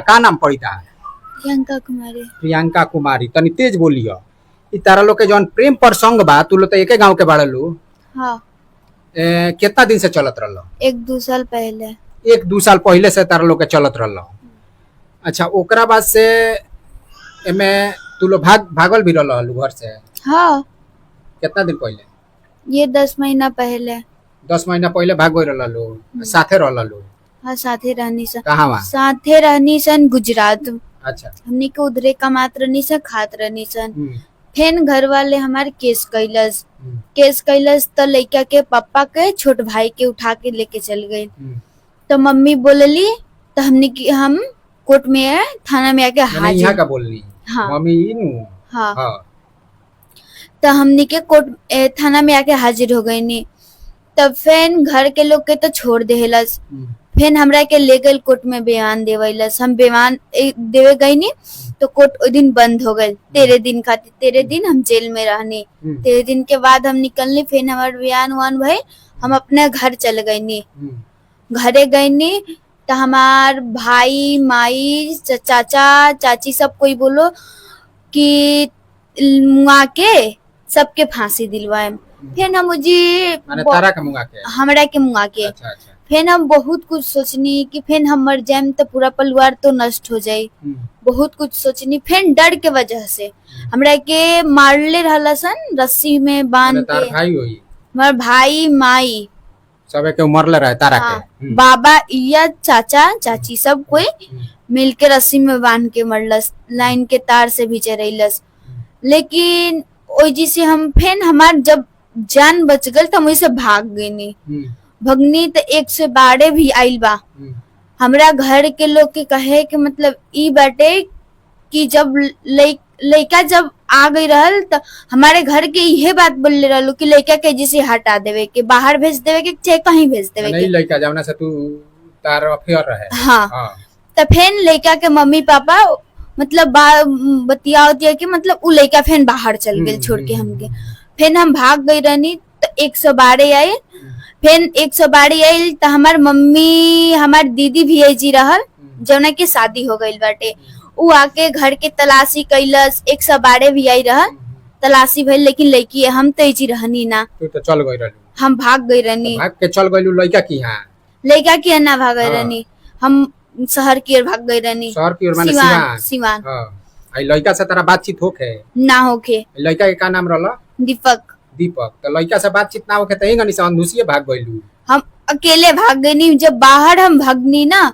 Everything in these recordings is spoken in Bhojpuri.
का नाम पड़ी था? प्रियंका कुमारी। प्रियंका कुमारी। तनी तेज बोलियो। इ तारा लोग के जौन प्रेम प्रसंग बा तू लोग तो एके गांव के बाड़लू, हाँ, कितना दिन से चलत रहलो? 1-2 साल पहले। 1-2 साल पहले से तारा लोग के चलत रहलो। अच्छा, ओकरा बाद से एमे तू लोग भागल भी रहलो घर से? हाँ, कितना दिन पहले? ये 10 महीना पहले। 10 महीना पहले भाग गई रहलो, साथे रहलो? हाँ, साथे रहनी सन। कहाँ वहाँ? साथे रहनी सन गुजरात। अच्छा। हमनी के उधरे कमात रहनी सन, खात रहनी सन। हम्म, फिर घर वाले हमारे केस कैलस। हम्म, केस कैलस तो लड़का के पापा के छोट भाई के उठा के लेके चल गए। हम्म। तो मम्मी बोलली तो हम कोर्ट में थाना में आके मैंने यहाँ हाजिर। का बोलनी। हाँ। मम्मी इनू। हाँ, हाँ। तो हमनी के थाना में आके हाजिर हो गई नी। तब फिर घर के लोग के तो छोड़ देहलस। फिर हमरा के लीगल कोर्ट में बयान देवलस। हम बयान देवे गई नी तो कोर्ट ओ दिन बंद हो गए 13 दिन खातिर। 13 दिन हम जेल में रहनी। 13 दिन के बाद हम निकलनी। फिर हमार बयान वान भई, हम अपने घर चल गई नी। घरे गई नी तो हमार भाई माई चाचा चाची सब कोई बोलो कि मुआ के सबके फांसी दिलवाए। फिर हम माने तारा के मुंगा के? हमरा के मुआ के। अच्छा, अच्छा। फिर हम बहुत कुछ सोचनी कि फिर हम मर जाए तो पूरा परिवार तो नष्ट हो जाये। बहुत कुछ सोचनी। फिर डर के वजह से हमरा के मारले रहला सन रस्सी में बांध के। भाई होई? हमार भाई माई सबे के मरले रहे तारा हाँ, के? बाबा या चाचा चाची सब कोई मिलके रस्सी में बांध के मरलस। लाइन के तार से भी चरैलस। लेकिन ओजी से हम फिर हमार जब जान बच गल तो हम वही से भाग गईनी। भगनी तो 112 भी आइल बा। हमरा घर के लोग के कहे के मतलब ई बाटे कि जब लइका जब आ गई रहल तो हमारे घर के यह बात बोलले रहलो कि लइका के जिसे हटा देवे के, बाहर भेज देवे के, चाहे कहीं भेज देवे के। नहीं लइका जवना से तू तार अफेयर रहे। हाँ, तो फिर लइका के मम्मी पापा मतलब बतिया के मतलब उ लइका फिर बाहर चल गए छोड़ के हमके। फिर हम भाग गई रहनी तो 112 आई। फिर 112 आई तो हमार मम्मी हमार दीदी भी ऐजी रहल जौना के शादी हो गई बाटे। उ आके घर के तलाशी कैलस। 112 भी आई रहल, तलाशी भइल, लेकिन लड़की हम तो ऐजी रहनी ना। तू तो चल गई रहली? हम भाग गई रहनी। भाग के चल गईलू लइका की यहाँ? लड़का की ना भाग गई रहनी, हम शहर की ओर भाग गई रहनी। शहर की ओर माने सिवान? सिवान। आई लइका से तेरा बातचीत होखे ना होखे? लइका के का नाम रहला? दीपक। दीपक। तो लइका से बातचीत ना होखे त हिंगनी से अंधुसिए भाग गईलू? हम अकेले भाग गईनी। जब बाहर हम भागनी ना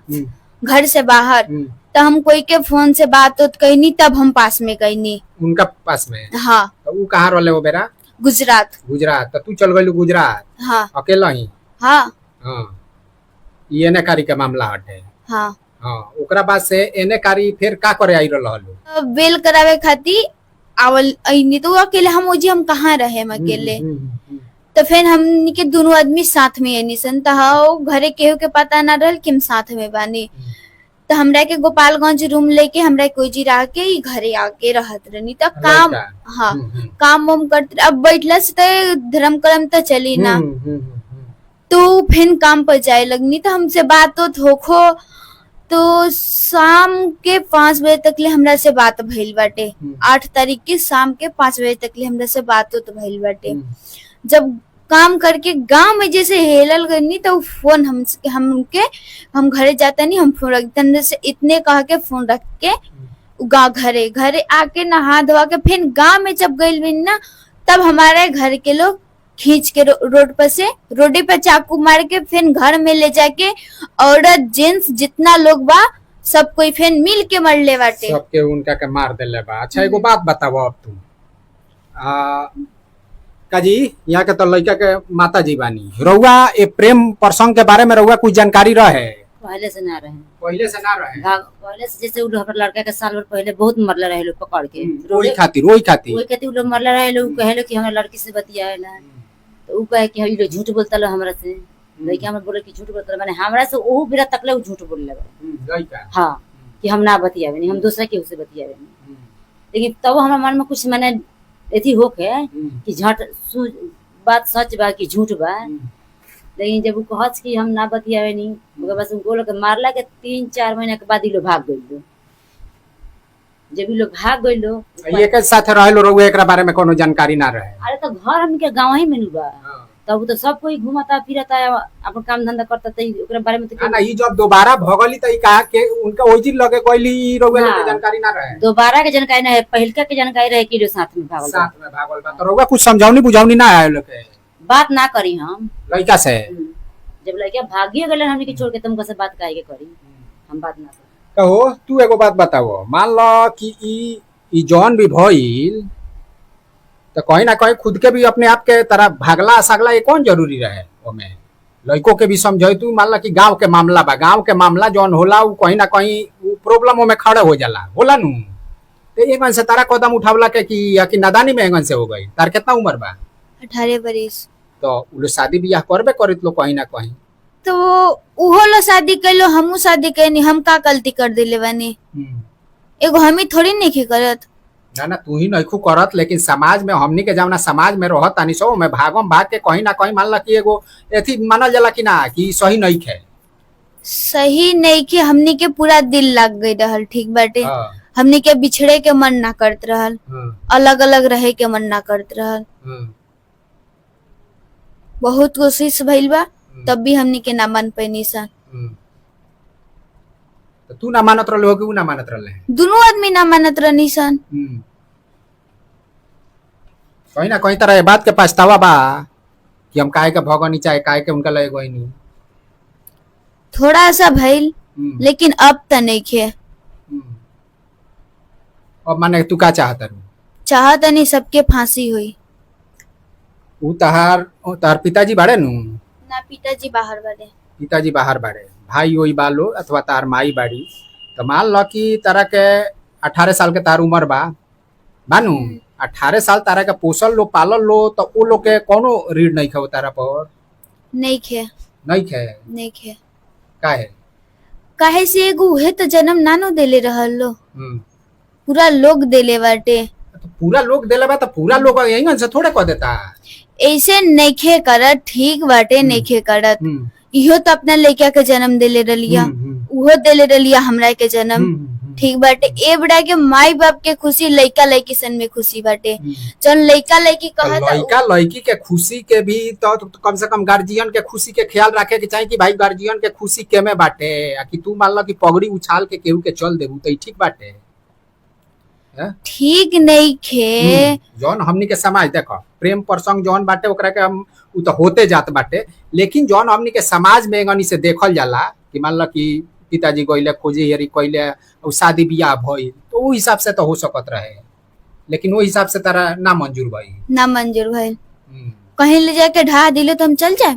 घर से बाहर तो हम कोई के फोन से बात कहनी, तब हम पास में गईनी। उनका पास में? हाँ। तो उ कहाँ रहले वो बेरा? गुजरात। गुजरात। तो तू चल गईलू गुजरात? हाँ। अकेला ही? हाँ। हाँ, ये एने कारी के मामला हटे। हाँ। हाँ, ओकरा बाद से एने कारी फिर का करे आई रहलो? बेल करावे खातिर आवल आईनी। तो अकेले हम कहाँ रहे हम अकेले। तो फिर हम के दोनों आदमी साथ में आनी सन। तो घरे केहू के पता ना रहल कि हम साथ में बानी। तो हमरा के गोपालगंज रूम लेके हमरा कोई जी रह के घरे आके रहत रहनी। तो काम हाँ काम वाम करते। अब बैठला से तो धर्म कर्म तो चली ना। तो फिर काम पर जाए लगनी। तो हमसे बात होखो तो शाम के 5 बजे तक ले हमरा से बात भइल बाटे। 8 तारीख के शाम के 5 बजे तक ले हमरा से बात भइल बाटे। जब काम करके गांव में जैसे हेलल गनी तो फोन हम घरे जाता नहीं, हम फोन रख अंदर से इतने कह के फोन रख के घरे आके नहा धोवा के फिर गांव में जब गई ना, तब हमारे घर के लोग खींच के रोडे पे चाकू मार के फिर घर में ले जाके औरत जेंट्स जितना लोग बा सब कोई फिर मिल के मर ले बाटे। सबके उनका के मार देले बा। अच्छा, एगो बात बताओ अब तुम काजी, यहाँ के तो लड़का के माता जी बानी, रउआ ए प्रेम प्रसंग के बारे में रउआ कुछ जानकारी रहे? पहले से ना रहे। पहले से ना रहे? पहले से जैसे लड़का के साल भर पहले बहुत मरले रहे लोग पकड़ के। वही खातिर लोग मरले रहे लोग कहे कि हमारे लड़की से बतियाएला। तो उ कहे कि ये झूठ बोलता लो हमरा से। लड़का हमर बोले कि झूठ बोलता माने हमरा से ओहू बिरा तकले झूठ बोल लगे। लड़का हां कि हम ना बतियावे नहीं, हम दूसरा के से बतियावे नहीं। लेकिन तब हमरा मन में कुछ माने एथी होके कि झट बात सच बा कि झूठ बा। लेकिन जब वो कहत कि हम ना बतियावे नहीं मगर बस उनको लोग के मारला के 3-4 महीना के बाद ही लोग भाग गइल लो। जब ये लोग भाग गइल लो ये के साथ रहलो रहुए एकरा बारे में कोनो जानकारी ना रहे। अरे तो घर हमके गाँव ही में नु बा तब तो सब कोई घूमता फिरता अपन काम धंधा करता त ओकरा बारे में तो ना ई जब दोबारा भगली त ई कहा के उनका ओइ दिन लगे कोइली ई रहुए हाँ। के जानकारी ना रहे। दोबारा के जानकारी ना है पहिलका के जानकारी रहे कि जो साथ में भागल बा। साथ में भागल बा तो रहुए कुछ समझावनी बुझावनी ना आयो लोग के बात ना करी हम लड़का से। जब लड़का भागिए गए हमने के छोड़ के तुमको से बात काहे के करी हम बात ना करी। कहो तू एगो बात बताओ मान लो कि ई जौन भी भइल तो कहीं ना कहीं खुद के भी अपने आप के तरह भागला सगला ये कौन जरूरी रहे ओमे लड़कों के भी समझे तू मान ला कि गांव के मामला बा गांव के मामला जौन होला उ कहीं ना कहीं उ प्रॉब्लम में खड़े हो जाला होला नु तो ये मन से तारा कदम उठावला के कि नादानी में एगन से हो गई तार कितना उम्र बा 18 बरिस। तो उ लोग शादी ब्याह करबे करित लो कहीं ना कहीं। तो उहो लो शादी कैलो हमू शादी कैनी हम का गलती कर दिले बानी एगो हमी थोड़ी नहीं करत। ना ना तू ही नइखू करत लेकिन समाज में हमनी के जवना समाज में रहत तानी सो में भागम भाग के कहीं ना कहीं मान ला कि एगो एथी मानल जाला कि ना कि सही नहीं है। सही नहीं कि हमनी के पूरा दिल लग गई रहल ठीक बाटे। हाँ, हमनी के बिछड़े के मन ना करत रहल हाँ, अलग अलग रहे के मन ना करत रहल हाँ, बहुत कोशिश भइल बा तब भी हमनी के ना मन पैनी सन। हाँ। तो तू ना मानत रहले हो कि उ ना मानत रहले। दोनों आदमी ना मानत रहनी सन। कहीं ना कहीं तरह ये बात के पछतावा बा कि हम काहे के भगनी चाहे काहे के उनका लगे गई नहीं। थोड़ा सा भइल लेकिन अब त नहीं खे। अब माने तू का चाहत रू चाहत नहीं सबके फांसी हुई। उ तहार पिताजी बाड़े नु ना पिताजी बाहर बाड़े। पिताजी बाहर बाड़े भाई वही बालो अथवा तार माई बाड़ी तो मान लो कि तारा के 18 साल के तार उम्र बा बानू 18 साल तारा के पोसल लो पालल लो तो उ लोग के कोनो रीढ़ नहीं खाओ तारा पर नहीं खे नहीं खे काहे काहे से एगो उहे तो जन्म नानो देले रहल लो पूरा लोग देले बाटे। तो पूरा लोग देले बा तो पूरा लोग यही से थोड़े कह देता। ऐसे नइखे करत ठीक बाटे नइखे करत इहो तो अपना लड़का के जन्म देले रलिया उहो देले रलिया हमरा के जन्म ठीक बाटे। ए बड़ा के माई बाप के खुशी लड़का लड़की सन में खुशी बाटे जन लड़का लड़की कहत लड़का लड़की के खुशी के भी तो कम से कम गार्जियन के खुशी के ख्याल रखे के चाहिए कि भाई गार्जियन के खुशी के में बाटे कि तू मान लो कि पगड़ी उछाल के केहू के चल देबू तो ठीक बाटे ठीक नहीं खे। जौन हमनी के समाज देखो प्रेम प्रसंग जौन बाटे ओकरा के हम उ तो होते जात बाटे लेकिन जौन हमनी के समाज में एगनी से देखल जाला कि मान लो कि पिताजी गइले खोजे हरी कइले शादी बियाह भइल तो उ हिसाब से तो हो सकत रहे लेकिन वो हिसाब से तारा ना मंजूर भइल कहीं ले जाके ढा दिले तो हम चल जाए।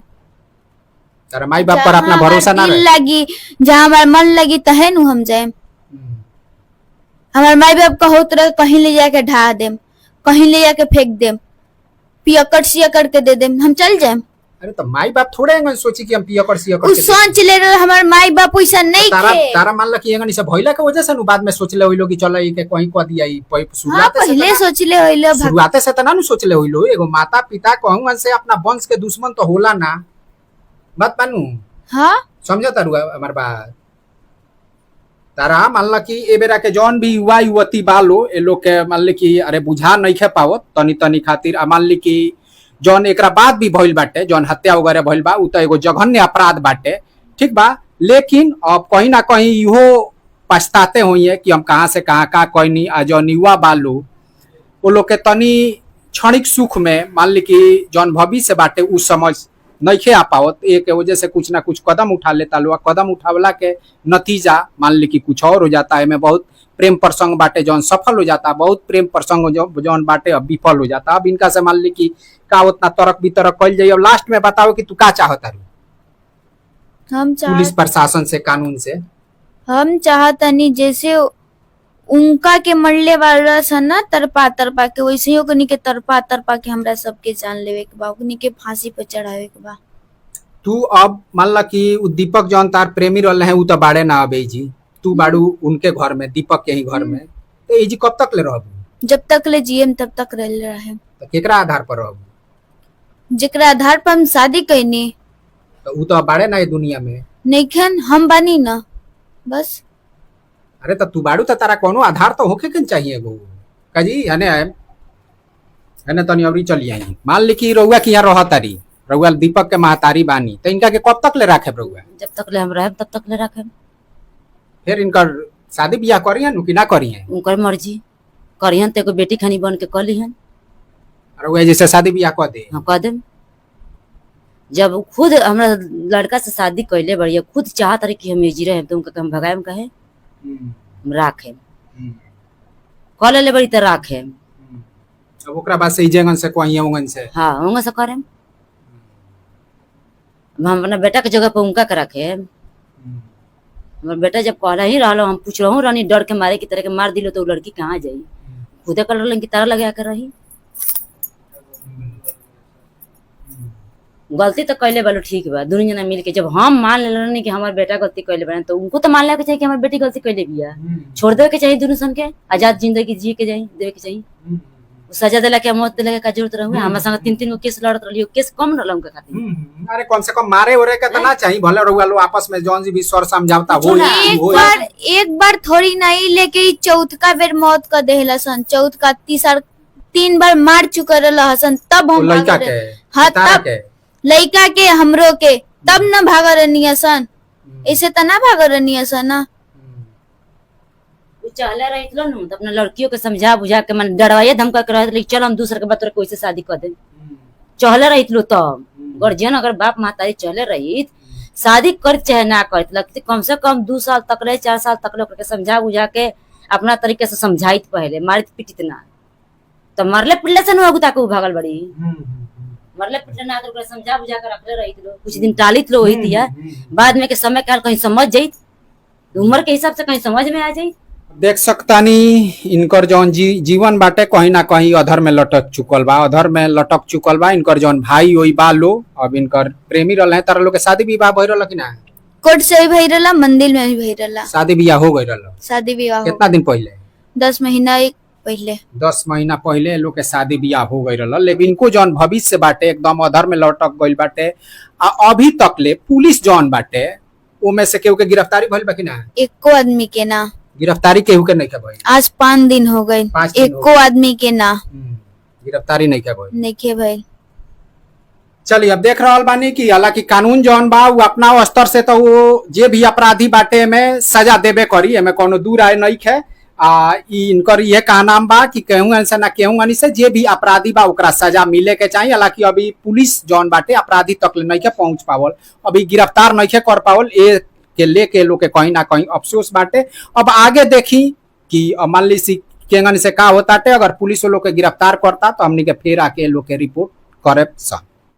तारा माई बाप पर अपना भरोसा ना रहे लगी जहाँ हमारा मन लगी तहे नु हम जाए। हमारे माई बाप का होत रहे कहीं ले जाके ढा देम कहीं ले जाके फेंक देम पियकड़ सियकड़ के दे देम हम चल जाए। अरे तो माई बाप थोड़े एंगन सोची कि हम पियकड़ सियकड़ उस सोच ले रहे हमारे माई बाप वैसा नहीं थे। तारा मान ला कि एंगन से भइला के वजह से नु बाद में सोचले होइलो कि चलो ई के कहीं क दिया ई पहले सोचले होइलो शुरुआते से त ना नु सोचले होइलो एगो माता पिता कहूं से अपना वंश के दुश्मन तो होला ना बात बानू। हां समझ तारू हमार बात तारा मान ला कि ए बेरा के जौन भी युवा युवती बालो ए लोग के मान ली कि अरे बुझा नहीं खे पावत तनी तनी खातिर मान ली कि जौन एकरा बाद भी भइल बाटे जौन हत्या वगैरह भइल बा उ तो एगो जघन्य अपराध बाटे ठीक बा लेकिन अब कहीं ना कहीं इहो पछताते होइए कि हम कहाँ से कहाँ का कहनी आ जौन युवा बालो वो लोग के तनी क्षणिक सुख में मान ली कि जौन भविष्य बाटे उ समझ नहीं आ पावत एक वजह से कुछ ना कुछ कदम उठा लेता लोग कदम उठावला के नतीजा मान ली कि कुछ और हो जाता है। में बहुत प्रेम प्रसंग बाटे जौन सफल हो जाता बहुत प्रेम प्रसंग जौन बाटे अब विफल हो जाता। अब इनका से मान ली कि का उतना तरक बितरक कल जाइए। अब लास्ट में बताओ कि तू का चाहता हम पुलिस प्रशासन से कानून से हम चाहता नहीं जैसे उनका के मरले वाला सन ना तरपा तरपा के वैसे ही ओकनी के तरपा तरपा के हमरा सबके जान लेवे के बा ओकनी के फांसी पे चढ़ावे के बा। तू अब मान ला कि दीपक जौन तार प्रेमी रहले हैं उ तो बाड़े ना अबे जी तू बाड़ू उनके घर में दीपक के ही घर में तो ए जी कब तक ले रहबू जब तक ले जीएम तब तक रह रहे तो केकरा आधार पर रहबू जेकरा आधार पर हम शादी कैनी तो ऊ तो बाड़े ना ये दुनिया में। नइखन हम बानी ना बस। अरे तो तू बाड़ू तो तारा कोनो आधार तो होके के चाहिए एगो काजी हने तनी अबरी चली आई। मान ली कि रउआ की यहाँ रह तारी, रउआ दीपक के महतारी बानी, तो इनका के कब तक ले रखे रउआ? जब तक ले हम रहे तब तक ले रखे। फिर इनकर शादी ब्याह करियन कि ना करियन? उनकर मर्जी करिहन तो एगो बेटी खानी बन के कलिहन। रउआ जैसे शादी ब्याह कर दे। हाँ कह देम। जब खुद हमरा लड़का से शादी कैले बढ़िया खुद चाहत रही कि हम एजी रहे तो उनका हम भगाएम कहे हम राखे कल ले बड़ी तो राखे। अब ओकरा बाद से ई जंगन से कोई उंगन से हाँ उनका से करेम। हम अपना बेटा के जगह पर उनका के रखे। हमारे बेटा जब कहला ही रहा हम पूछ रहा रानी डर के मारे की तरह के मार दिलो तो वो लड़की कहाँ जाई? खुदे कर रही की तरह लगा कर रही। गलती तो कैले बालो ठीक बा दोनों जना मिल के जब हम मान ले कि हमारे बेटा गलती कैले बा तो उनको तो मान लेके चाहिए कि हमारी बेटी गलती कैले बिया। छोड़ दे के चाहिए दोनों सन के आजाद जिंदगी जी के जाई देवे के चाहिए। सजा दिला के मौत दिला का जरूरत रहुए। हमारे संग 3-3 गो केस लड़त रहियो केस कम रहल उनके खातिर। अरे कम से कम मारे ओरे के तना चाहिए भले रउआ लो आपस में जौन जी भी स्वर समझौता हो एक बार थोड़ी नहीं लेके चौथका बेर मौत कर देहला सन। चौथका तीसर 3 बार मार चुका रहला हसन तब हम लड़का के हाँ तब लड़का के हमरो के तब न भाग रहनी सन। ऐसे त ना भाग रहनी सन ना। चहले रही थलो न तो अपना लड़कियों के समझा बुझा के मन डरवाए धमका के रहे चल हम दूसरे के बतौर कोई से शादी कर दे। चहले रही थलो तब गार्जियन अगर बाप मातारी चहले रही शादी कर चाहे ना कर लगती कम से कम 2 साल तक रहे 4 साल तक लोग के समझा बुझा के अपना तरीके से समझाइत पहले मारित पीटित ना तो मरले पिटले से न अगुता के भागल बड़ी। मरले पिटले ना तो समझा बुझा के रखले रही थलो कुछ दिन टालित लो वही दिया बाद में के समय काल कहीं समझ जाई उम्र के हिसाब से कहीं समझ में आ जाई। देख सकतानी इनकर जौन जीवन बाटे कहीं ना कहीं अधर में लटक चुकल बा। अधर में लटक चुकल बा इनकर जौन भाई होई बा लो अब इनकर प्रेमी रहल है तारा लोग के शादी विवाह भइल रहल कि ना? कोर्ट से भी भइल रहला मंदिर में भी भइल रहला। शादी विवाह हो गइल रहल? शादी विवाह कितना दिन पहले? 10 महीना पहले। 10 महीना पहले लोग के शादी ब्याह हो गई रहल। लेकिन इनको जौन भविष्य बाटे एकदम अधर में लटक गइल बाटे। अभी तक ले पुलिस जौन बाटे ओ में से केहू के गिरफ्तारी भइल बा कि ना? एको आदमी के ना गिरफ्तारी केहू के नहीं के भइल। आज 5 दिन हो गए एको आदमी के ना गिरफ्तारी नहीं के भइल। नहीं के भइल। चलिए अब देख रहल बानी कि हालांकि कानून जौन बा वो अपना स्तर से तो वो जे भी अपराधी बाटे में सजा देबे करी एमे कोनो दूर आए नहीं है। इनकर ये कहना बा कि केहू से ना केहू से जे भी अपराधी बा ओकरा सजा मिले के चाहिए। हालांकि अभी पुलिस जौन बाटे अपराधी तक नहीं के पहुंच पावल अभी गिरफ्तार नहीं के कर पावल ए के लेके लोग के कहीं ना कहीं अफसोस बाटे। अब आगे देखी कि मान ली केंगन से का होता अगर पुलिस लोग के गिरफ्तार करता तो हमनी के फिर आके लोग के रिपोर्ट करे सन।